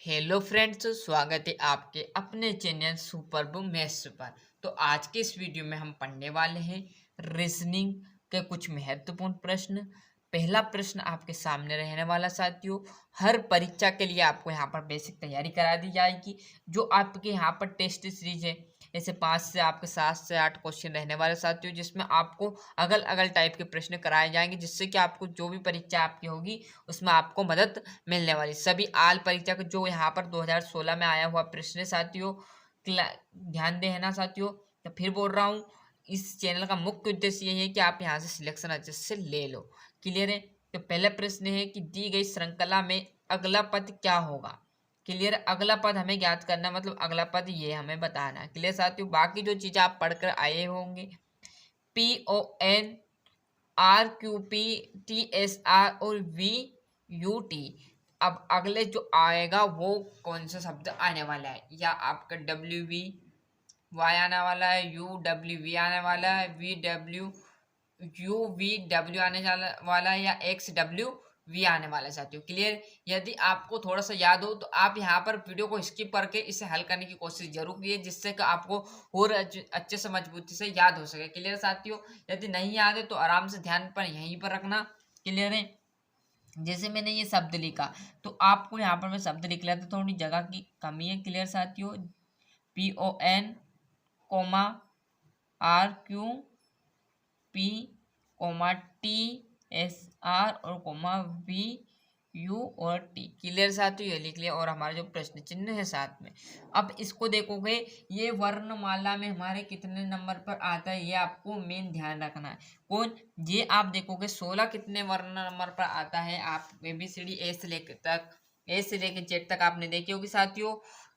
Hello friends, स्वागत है आपके अपने चैनल सुपर मैथ्स पर। तो आज के इस वीडियो में हम पढ़ने वाले हैं रीजनिंग के कुछ महत्वपूर्ण प्रश्न। पहला प्रश्न आपके सामने रहने वाला साथियों, हर परीक्षा के लिए आपको यहाँ पर बेसिक तैयारी करा दी जाएगी। जो आपके यहाँ पर टेस्ट सीरीज है, ऐसे 5 से आपके 7 से 8 क्वेश्चन रहने वाले साथियों, जिसमें आपको अगल अगल टाइप के प्रश्न कराए जाएंगे, जिससे कि आपको जो भी परीक्षा आपकी होगी उसमें आपको मदद मिलने वाली। सभी आल परीक्षा का जो यहाँ पर 2016 में आया हुआ प्रश्न है साथियों, ध्यान देना साथियों। तो फिर बोल रहा हूँ, इस चैनल का मुख्य उद्देश्य ये है कि आप यहाँ से सिलेक्शन अच्छे से ले लो। क्लियर है? तो पहला प्रश्न है कि दी गई श्रृंखला में अगला पद क्या होगा। क्लियर? अगला पद हमें ज्ञात करना, मतलब अगला पद ये हमें बताना है। क्लियर साथियों? बाकी जो चीजें आप पढ़कर आए होंगे, PON, RQP, TSR और VUT, अब अगले जो आएगा वो कौन सा शब्द आने वाला है, या आपका WVY आने वाला है, UWV आने वाला है, UVW आने वाला है, या XWV आने वाला है साथियों। क्लियर? यदि आपको थोड़ा सा याद हो तो आप यहाँ पर वीडियो को स्किप करके इसे हल करने की कोशिश जरूर कीजिए, जिससे कि आपको और अच्छे से मजबूती से याद हो सके। क्लियर साथियों? यदि नहीं याद है तो आराम से ध्यान पर यहीं पर रखना। क्लियर है? जैसे मैंने ये शब्द लिखा तो आपको यहाँ पर मैं शब्द लिख लेता, थोड़ी जगह की कमी है। क्लियर साथियों? PON, RQP, TSR और VU और T। क्लियर साथियों? ये लिख लिया। और हमारा जो प्रश्न चिन्ह है साथ में, अब इसको देखोगे, ये वर्णमाला में हमारे कितने नंबर पर आता है, ये आपको मेन ध्यान रखना है। कौन? ये आप देखोगे 16 कितने वर्ण नंबर पर आता है। आप ABCD A से लेकर तक, A से लेकर Z तक आपने देखी होगी साथियों।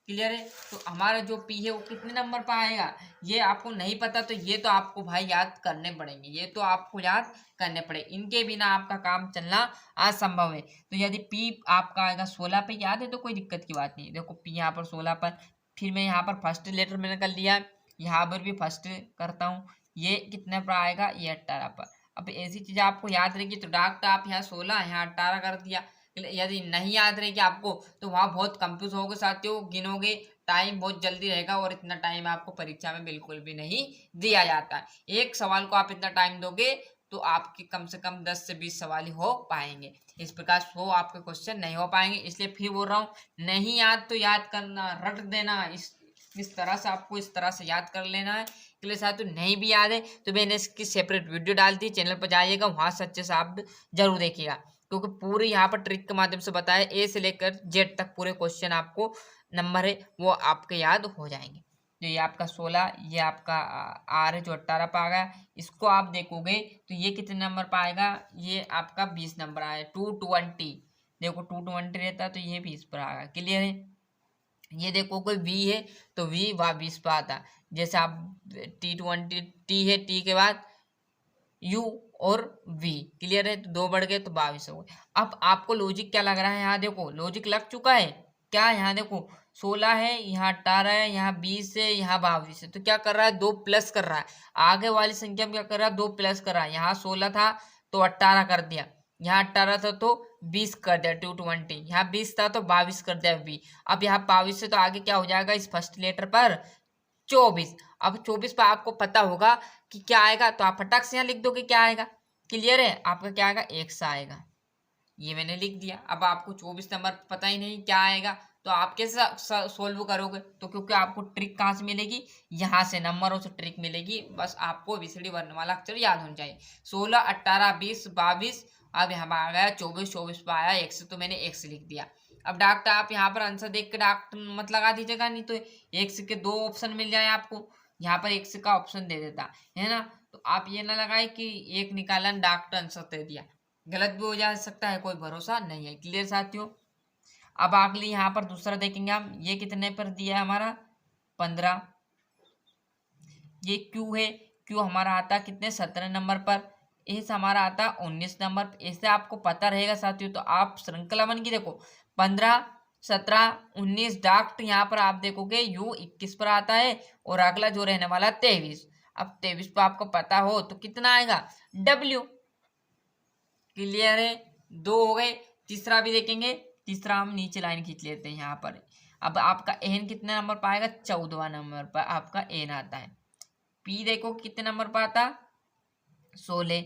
क्लियर है? तो हमारा जो P है वो कितने नंबर पर आएगा, ये आपको नहीं पता, तो ये तो आपको भाई याद करने पड़ेंगे, ये तो आपको याद करने पड़े। इनके बिना आपका काम चलना असंभव है। तो यदि P आपका आएगा 16 पे, याद है तो कोई दिक्कत की बात नहीं। देखो P यहाँ पर 16 पर, फिर मैं यहाँ पर फर्स्ट लेटर मैंने कर लिया, यहाँ पर भी फर्स्ट करता हूँ। ये कितने पर आएगा, ये 18 पर। अब ऐसी चीज आपको याद रहेगी तो डाक आप यहाँ 16 यहाँ 18 कर दिया। यदि नहीं याद रहेगी आपको तो वहां बहुत कंफ्यूज होगे साथियों, गिनोगे, टाइम बहुत जल्दी रहेगा, और इतना टाइम आपको परीक्षा में बिल्कुल भी नहीं दिया जाता। एक सवाल को आप इतना टाइम दोगे तो आपके कम से कम 10 से 20 सवाल ही हो पाएंगे। इस प्रकार 100 आपके क्वेश्चन नहीं हो पाएंगे। इसलिए फिर बोल रहा हूँ, नहीं याद तो याद करना, रट देना। इस तरह से आपको इस तरह से याद कर लेना है। क्लियर साथियों? नहीं भी याद है तो मैंने इसकी सेपरेट वीडियो डाल दी, चैनल पर जाइएगा, वहां से अच्छे से आप जरूर देखिएगा, क्योंकि पूरे यहाँ पर ट्रिक के माध्यम से बताया, ए से लेकर जेड तक पूरे क्वेश्चन आपको नंबर है वो आपके याद हो जाएंगे। तो ये आपका 16, ये आपका आर है जो 18 पर आ गया। इसको आप देखोगे तो ये कितने नंबर पर आएगा, ये आपका 20 नंबर आया, 220। देखो 220 रहता है तो ये 20 पर आएगा। क्लियर है? ये देखो कोई V है तो V वह 20 पर आता। जैसे आप T20, T है, T के बाद U और V। क्लियर है? तो 2 बढ़ गए तो 22 हो गए। अब आपको लॉजिक क्या लग रहा है, यहाँ देखो लॉजिक लग चुका है क्या। यहाँ देखो 16 है, यहाँ 18 है, यहाँ 20 है, यहाँ 22 है, तो क्या कर रहा है, 2 प्लस कर रहा है। आगे वाली संख्या में क्या कर रहा है, 2 प्लस कर रहा है। यहाँ 16 था तो 18 कर दिया, यहाँ 18 था तो 20 कर दिया 220, यहाँ 20 था तो 22 कर दिया V। अब यहाँ 22 से तो आगे क्या हो जाएगा, इस फर्स्ट लेटर पर 24। अब 24 पर आपको पता होगा कि क्या आएगा, तो आप फटाक से यहाँ लिख दोगे क्या आएगा। क्लियर है? आपका क्या आएगा, 100 आएगा। ये मैंने लिख दिया। अब आपको 24 नंबर पता ही नहीं क्या आएगा, तो आप कैसे सोल्व करोगे, तो क्योंकि आपको ट्रिक कहाँ से मिलेगी, यहाँ से नंबरों से ट्रिक मिलेगी। बस आपको ABCD वर्णमाला अक्षर याद होना चाहिए। 16, 18, 20, 22, अब यहाँ आ गया 24, 24 पर आया 100, तो मैंने 100 लिख दिया। अब डॉक्टर आप यहाँ पर आंसर देख के डॉक्टर मत लगा दीजिएगा, नहीं तो 100 के 2 ऑप्शन मिल जाए आपको, यहाँ पर 100 का ऑप्शन दे देता है ना। तो आप ये ना लगाए कि एक निकाला डॉक्टर आंसर दे दिया, गलत भी हो जा सकता है, कोई भरोसा नहीं है। क्लियर साथियों? अब अगली यहाँ पर दूसरा देखेंगे हम, ये कितने पर दिया है हमारा, 15। ये Q है, Q हमारा आता कितने, 17 नंबर पर। एस हमारा आता 19 नंबर पर। ऐसे आपको पता रहेगा साथियों, तो आप श्रृंखला बन की देखो, 15, 17, 19 डॉक्ट, यहाँ पर आप देखोगे U 21 पर आता है, और अगला जो रहने वाला 23। अब 23 पर आपको पता हो तो कितना आएगा, W। क्लियर है? 2 हो गए। तीसरा भी देखेंगे, तीसरा हम नीचे लाइन खींच लेते हैं यहाँ पर। अब आपका एन कितने नंबर पर आएगा, 14वां नंबर पर आपका एन आता है। पी देखो कितने नंबर पर आता, 16।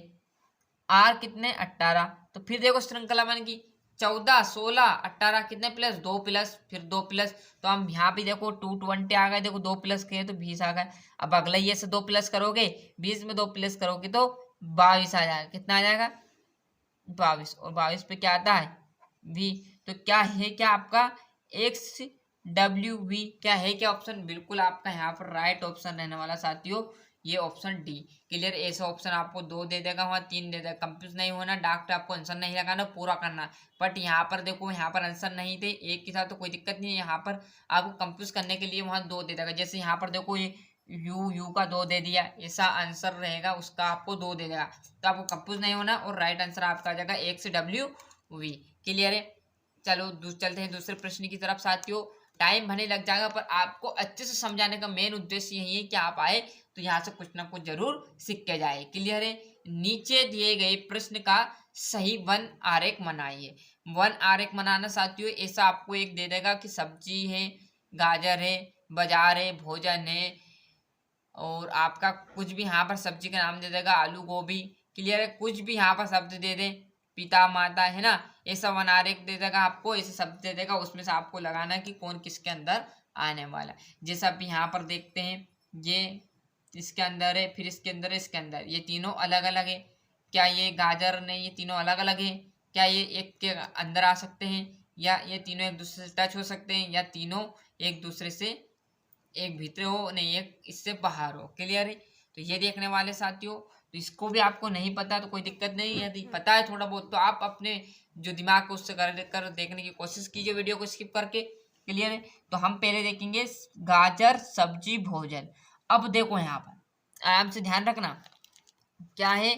आर कितने, 18। तो फिर देखो श्रृंखला बन गई 14, 16, 18 कितने प्लस, 2 प्लस, फिर 2 प्लस। तो हम यहाँ भी देखो 220 आ गए, देखो 2 प्लस किए तो 20 आ गए। अब अगला ये से 2 प्लस करोगे, 20 में 2 प्लस करोगे तो 22 आ जाएगा। कितना आ जाएगा, 22। और 22 पे क्या आता है, वी। तो क्या है, क्या आपका एक्स डब्ल्यू वी क्या है, क्या ऑप्शन बिल्कुल आपका यहाँ पर राइट ऑप्शन रहने वाला साथियों, ये ऑप्शन डी। क्लियर, ऐसा ऑप्शन आपको 2 दे देगा, वहाँ 3 दे देगा। कंफ्यूज नहीं होना, डॉक्टर आपको आंसर नहीं लगाना, पूरा करना। बट यहाँ पर देखो, यहाँ पर आंसर नहीं थे एक के साथ तो कोई दिक्कत नहीं है, यहाँ पर आपको कंफ्यूज करने के लिए वहाँ 2 दे देगा। जैसे यहाँ पर देखो ये यू का 2 दे दिया, ऐसा आंसर रहेगा उसका आपको 2 दे देगा। तो आपको कंफ्यूज नहीं होना और राइट आंसर आपका आ जाएगा एक्स डब्ल्यू वी। क्लियर है, चलो चलते हैं दूसरे प्रश्न की तरफ साथियों। टाइम भले लग जाएगा पर आपको अच्छे से समझाने का मेन उद्देश्य यही है कि आप आए तो यहाँ से कुछ ना कुछ जरूर सीख के जाए। क्लियर है, नीचे दिए गए प्रश्न का सही वन आरेख बनाइए। वन आरेख बनाना साथियों ऐसा आपको एक दे देगा कि सब्जी है, गाजर है, बाजार है, भोजन है, और आपका कुछ भी यहाँ पर सब्जी का नाम दे देगा, आलू गोभी। क्लियर है, कुछ भी यहाँ पर शब्द दे दे, पिता माता है ना, ऐसा वन आरेख दे देगा आपको, ऐसे शब्द दे देगा, उसमें से आपको लगाना है कि कौन किसके अंदर आने वाला। जैसा अभी यहाँ पर देखते हैं, ये इसके अंदर है, फिर इसके अंदर है, इसके अंदर, ये तीनों अलग अलग है। क्या ये गाजर नहीं, ये तीनों अलग अलग है? क्या ये एक के अंदर आ सकते हैं, या ये तीनों एक दूसरे से टच हो सकते हैं, या तीनों एक दूसरे से एक भीतर हो, नहीं एक इससे बाहर हो। क्लियर है, तो ये देखने वाले साथियों। तो इसको भी आपको नहीं पता तो कोई दिक्कत नहीं है, यदि पता है थोड़ा बहुत तो आप अपने जो दिमाग को उससे कर देखने की कोशिश कीजिए वीडियो को स्किप करके। क्लियर है, तो हम पहले देखेंगे गाजर सब्जी भोजन। अब देखो यहाँ पर आराम से ध्यान रखना, क्या है,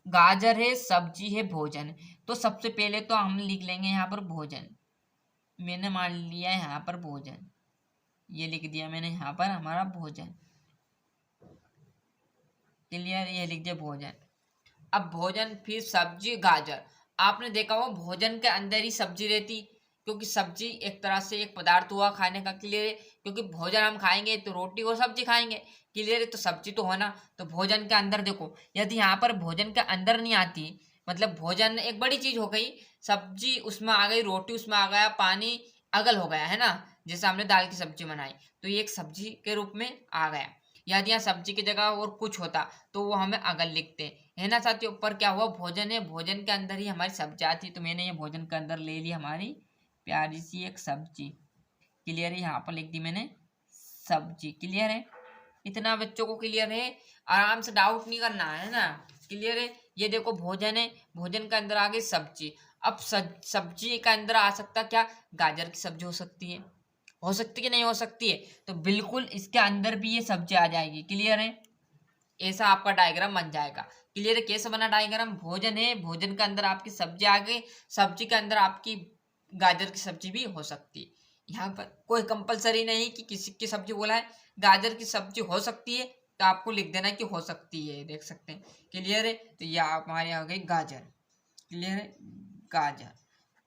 गाजर है, सब्जी है, भोजन। तो सबसे पहले तो हम लिख लेंगे यहाँ पर भोजन। मैंने मान लिया है यहाँ पर भोजन, ये लिख दिया मैंने यहाँ पर हमारा भोजन। क्लियर, ये लिख दिया भोजन। अब भोजन, फिर सब्जी, गाजर। आपने देखा हो भोजन के अंदर ही सब्जी रहती, क्योंकि सब्जी एक तरह से एक पदार्थ हुआ खाने का। क्लियर है, क्योंकि भोजन हम खाएंगे तो रोटी और सब्जी खाएंगे। क्लियर है, तो सब्जी तो होना, तो भोजन के अंदर देखो, यदि यहाँ पर भोजन के अंदर नहीं आती, मतलब भोजन एक बड़ी चीज हो गई, सब्जी उसमें आ गई, रोटी उसमें आ गया, पानी अगल हो गया है ना, जैसे हमने दाल की सब्जी बनाई तो ये एक सब्जी के रूप में आ गया। यदि यहाँ सब्जी की जगह और कुछ होता तो वो हमें अगल लिखते है ना साथियों। ऊपर क्या हुआ, भोजन है, भोजन के अंदर ही हमारी सब्जी आती, तो मैंने ये भोजन के अंदर ले ली हमारी प्यारी सी एक सब्जी। क्लियर है, यहाँ पर लिख दी मैंने सब्जी। क्लियर है, इतना बच्चों को क्लियर है, आराम से डाउट नहीं करना है ना। क्लियर है, ये देखो भोजन है, भोजन के अंदर आ गई सब्जी। अब सब्जी के अंदर आ सकता क्या, गाजर की सब्जी हो सकती है, हो सकती है कि नहीं हो सकती है, तो बिल्कुल इसके अंदर भी ये सब्जी आ जाएगी। क्लियर है, ऐसा आपका डायग्राम बन जाएगा। क्लियर है, कैसे बना डायग्राम, भोजन है, भोजन के अंदर आपकी सब्जी आ गई, सब्जी के अंदर आपकी गाजर की सब्जी भी हो सकती है। यहाँ पर कोई कंपलसरी नहीं कि किसी की सब्जी बोला है, गाजर की सब्जी हो सकती है तो आपको लिख देना कि हो सकती है, देख सकते हैं। क्लियर है, तो ये हमारे आ गई गाजर। क्लियर है, गाजर।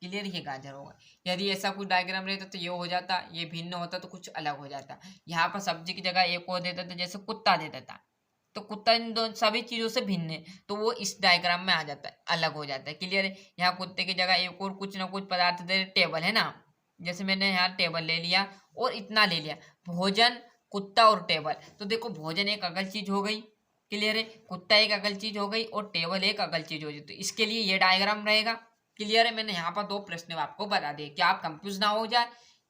क्लियर, ये गाजर होगा। यदि ऐसा कुछ डायग्राम रहता तो ये हो जाता, ये भिन्न होता तो कुछ अलग हो जाता। यहाँ पर सब्जी की जगह एक और देता था, जैसे कुत्ता देता था, तो कुत्ता इन दो सभी चीजों से भिन्न है, तो वो इस डायग्राम में आ जाता है, अलग हो जाता है। क्लियर है, यहाँ कुत्ते की जगह एक और कुछ ना कुछ पदार्थ दे, टेबल है ना, जैसे मैंने यहाँ टेबल ले लिया और इतना ले लिया, भोजन, कुत्ता और टेबल। तो देखो भोजन एक अगल चीज हो गई, क्लियर है, कुत्ता एक अगल चीज हो गई और टेबल एक अगल चीज हो गई, तो इसके लिए ये डायग्राम रहेगा। क्लियर है, मैंने यहाँ पर 2 प्रश्न आपको बता दिए कि आप कंफ्यूज ना हो जाए।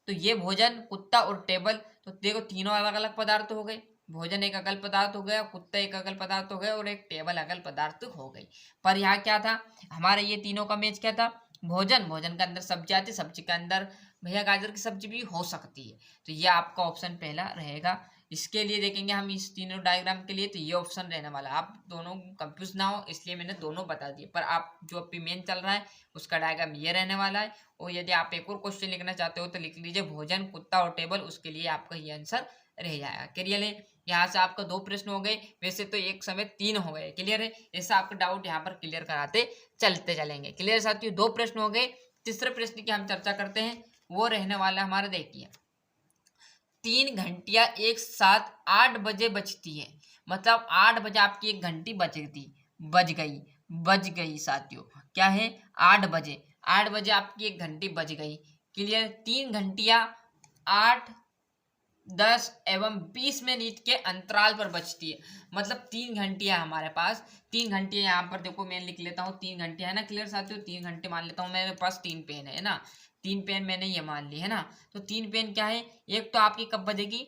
तो ये भोजन, कुत्ता और टेबल, तो देखो तीनों अलग अलग पदार्थ हो गए, भोजन एक अगल पदार्थ हो गया, कुत्ता एक अगल पदार्थ हो गया और एक टेबल अगल पदार्थ हो गई। पर यहाँ क्या था, हमारे ये तीनों का मैच क्या था, भोजन, भोजन के अंदर सब्जी आती, सब्जी के अंदर भैया गाजर की सब्जी भी हो सकती है, तो ये आपका ऑप्शन पहला रहेगा। इसके लिए देखेंगे हम इस तीनों डायग्राम के लिए, तो ये ऑप्शन रहने वाला। आप दोनों कंफ्यूज ना हो इसलिए मैंने दोनों बता दिए, पर आप जो अभी मेन चल रहा है उसका डायग्राम ये रहने वाला है। और यदि आप एक और क्वेश्चन लिखना चाहते हो तो लिख लीजिए भोजन, कुत्ता और टेबल, उसके लिए आपका ये आंसर रह जाएगा। क्लियर है, यहाँ से आपका 2 प्रश्न हो गए, वैसे तो एक समय 3 हो गए। क्लियर है, ऐसा आपका डाउट यहाँ पर क्लियर कराते चलते चलेंगे। क्लियर साथियों, 2 प्रश्न हो गए, तीसरे प्रश्न की हम चर्चा करते हैं, वो रहने वाला हमारा, देखिए 3 घंटियां एक साथ 8 बजे बजती है, मतलब 8 बजे आपकी एक घंटी बज गई साथियों, क्या है 8 बजे आपकी एक घंटी बज गई। क्लियर, 3 घंटियां 8, 10 एवं 20 मिनट के अंतराल पर बजती है, मतलब 3 घंटियां हमारे पास, 3 घंटियां यहाँ पर देखो मैं लिख लेता हूँ, 3 घंटियां है ना। क्लियर साथियों, 3 घंटे मान लेता हूँ, मेरे पास 3 पेन है ना, 3 पेन मैंने ये मान ली है ना। तो 3 पेन क्या है, एक तो आपकी कब बजेगी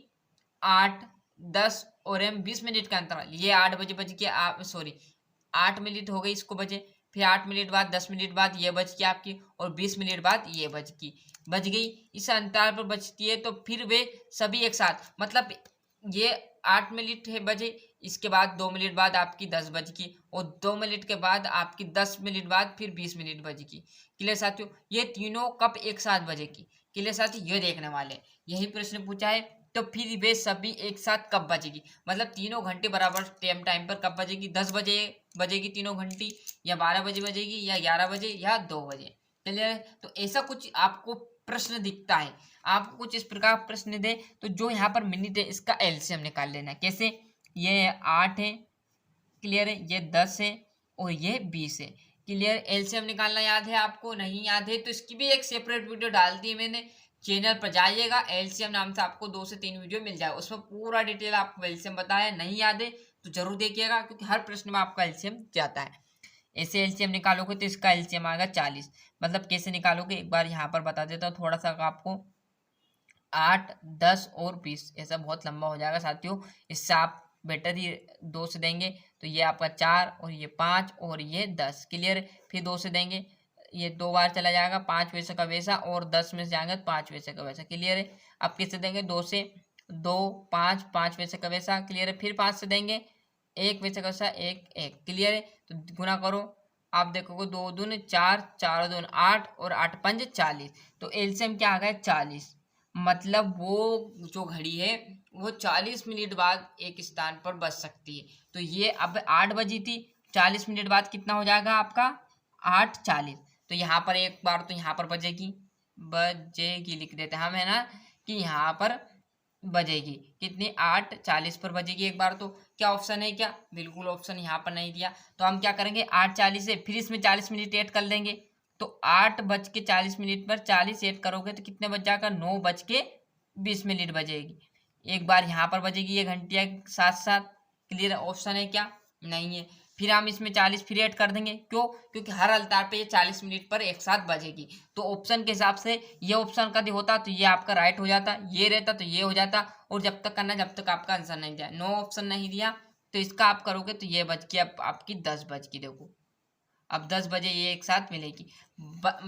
8, 10 और 20 मिनट का अंतराल, ये 8 बजे बज के आप सॉरी 8 मिनट हो गई इसको बजे, फिर 8 मिनट बाद 10 मिनट बाद ये बज की आपकी, और 20 मिनट बाद ये बज गई, इस अंतराल पर बजती है। तो फिर वे सभी एक साथ, मतलब ये 8 मिनट है बजे, इसके बाद 2 मिनट बाद आपकी 10 बज की, और 2 मिनट के बाद आपकी 10 मिनट बाद फिर 20 मिनट बजेगी। क्लियर साथियों, ये तीनों कब एक साथ बजेगी। क्लियर साथियों, ये देखने वाले, यही प्रश्न पूछा है। तो फिर वे सभी एक साथ कब बजेगी, मतलब तीनों घंटे बराबर टाइम पर कब बजेगी, 10 बजे बजेगी तीनों घंटी, या 12 बजे बजेगी, या 11 बजे, या 2 बजे। क्लियर है, तो ऐसा कुछ आपको प्रश्न दिखता है, आपको कुछ इस प्रकार प्रश्न दे, तो जो यहाँ पर मिनट है इसका एलसीएम निकाल लेना है। कैसे, ये 8 है, क्लियर है, ये 10 है, और ये 20 है। क्लियर, एलसीएम निकालना याद है आपको, नहीं याद है तो इसकी भी एक सेपरेट वीडियो डाल दी है मैंने, चैनल पर जाइएगा, एलसीएम नाम से आपको 2 से 3 वीडियो मिल जाए, उसमें पूरा डिटेल आपको एलसीएम बताया। नहीं याद है तो जरूर देखिएगा, क्योंकि हर प्रश्न में आपका एलसीएम जाता है। ऐसे एलसीएम निकालोगे तो इसका एलसीएम आएगा 40। मतलब कैसे निकालोगे, एक बार यहाँ पर बता देता हूँ थोड़ा सा आपको, 8, 10 और 20, ऐसा बहुत लंबा हो जाएगा साथियों, इससे आप बेटर ही 2 से देंगे तो ये आपका 4, और ये 5, और ये 10। क्लियर, फिर 2 से देंगे, ये 2 बार चला जाएगा, 5 वैसे का वैसा, और 10 में से जाएंगे 5 वैसे का वैसा। क्लियर है, अब किससे देंगे, 2 से, 2, 5, 5 वैसे का वैसा। क्लियर है, फिर 5 से देंगे, 1 वैसे का वैसा, 1, 1। क्लियर है, तो गुना करो, आप देखोगे 2 दूनी 4, 4 दूनी 8, और 8 पंज 40। तो एलसीएम क्या आ गया 40, मतलब वो जो घड़ी है वो 40 मिनट बाद एक स्थान पर बज सकती है। तो ये अब 8 बजी थी, 40 मिनट बाद कितना हो जाएगा आपका 8:40। तो यहाँ पर एक बार तो यहाँ पर बजेगी लिख देते हैं हम, है ना, कि यहाँ पर बजेगी कितनी 8:40 पर बजेगी एक बार। तो क्या ऑप्शन है, क्या बिल्कुल ऑप्शन यहाँ पर नहीं दिया, तो हम क्या करेंगे 8:40 से फिर इसमें 40 मिनट ऐड कर लेंगे। तो 8:40 पर 40 ऐड करोगे तो कितने बज जाएगा, 9:20 बजेगी। एक बार यहाँ पर बजेगी ये घंटिया साथ साथ। क्लियर, ऑप्शन है क्या, नहीं है। फिर हम इसमें 40 फिर ऐड कर देंगे, क्यों, क्योंकि हर अंतराल पे ये 40 मिनट पर एक साथ बजेगी। तो ऑप्शन के हिसाब से ये ऑप्शन का होता तो ये आपका राइट हो जाता, ये रहता तो ये हो जाता, और जब तक करना जब तक आपका आंसर नहीं दिया। नो ऑप्शन नहीं दिया तो इसका आप करोगे तो ये बज के अब आपकी 10 बज की, देखो अब 10 बजे ये एक साथ मिलेगी।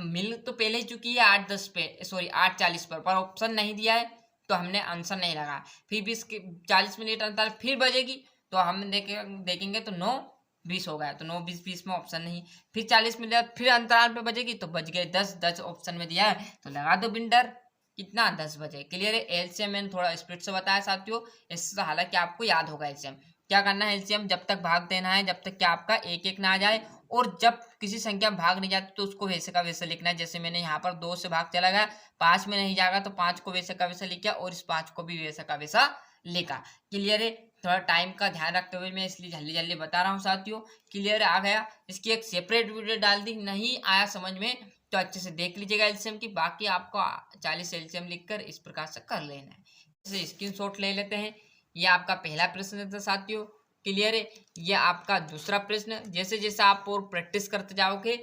मिल तो पहले ही चुकी है 8:10 पे, सॉरी 8:40 पर ऑप्शन नहीं दिया है तो हमने आंसर नहीं लगाया। फिर भी इसके 40 मिनट अंतर फिर बजेगी तो हम देखेंगे तो 9:20 हो गया, तो 9:20 में ऑप्शन नहीं। फिर 40 मिनट फिर अंतराल पे बजेगी तो बज गए 10, 10 ऑप्शन में दिया है तो लगा दो बिंडर, कितना 10 बजे। क्लियर है, एलसीएम मैंने थोड़ा स्पीड से बताया साथियों, इससे हालांकि आपको याद होगा एलसीएम क्या करना है। एलसीएम जब तक भाग देना है जब तक कि आपका एक एक ना आ जाए, और जब किसी संख्या में भाग नहीं जाती तो उसको वैसे का वैसे लिखना है। जैसे मैंने यहाँ पर 2 से भाग चला गया, 5 में नहीं जाएगा तो 5 को वैसे का वैसा लिखा, और इस 5 को भी वैसे का वैसा लिखा। क्लियर है, थोड़ा टाइम का ध्यान रखते हुए मैं इसलिए जल्दी जल्दी बता रहा हूँ साथियों। क्लियर आ गया, इसकी एक सेपरेट वीडियो डाल दी, नहीं आया समझ में तो अच्छे से देख लीजिएगा एलसीएम की। बाकी आपको 40 एलसीएम लिखकर इस प्रकार से कर लेना है। जैसे स्क्रीनशॉट ले लेते हैं, ये आपका पहला प्रश्न था साथियों। क्लियर है, ये आपका दूसरा प्रश्न। जैसे जैसे आप और प्रैक्टिस करते जाओगे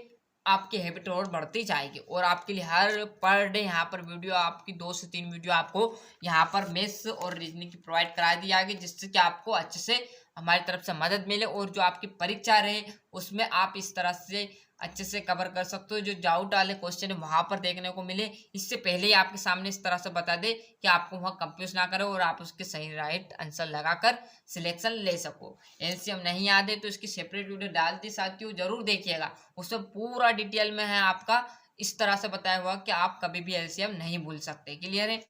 आपकी हैबिट और बढ़ती जाएगी, और आपके लिए हर पर डे यहाँ पर वीडियो आपकी 2 से 3 वीडियो आपको यहाँ पर मैथ्स और रीजनिंग की प्रोवाइड करा दी जाएगी, जिससे कि आपको अच्छे से हमारी तरफ से मदद मिले, और जो आपकी परीक्षा रहे उसमें आप इस तरह से अच्छे से कवर कर सकते हो। जो डाउट वाले क्वेश्चन है वहां पर देखने को मिले, इससे पहले ही आपके सामने इस तरह से बता दे कि आपको वहाँ कंफ्यूज ना करे, और आप उसके सही राइट आंसर लगाकर सिलेक्शन ले सको। एलसीएम नहीं याद है तो इसकी सेपरेट वीडियो डाल दी साथियों, जरूर देखिएगा, उसमें पूरा डिटेल में है आपका इस तरह से बताया हुआ कि आप कभी भी एलसीएम नहीं भूल सकते। क्लियर है।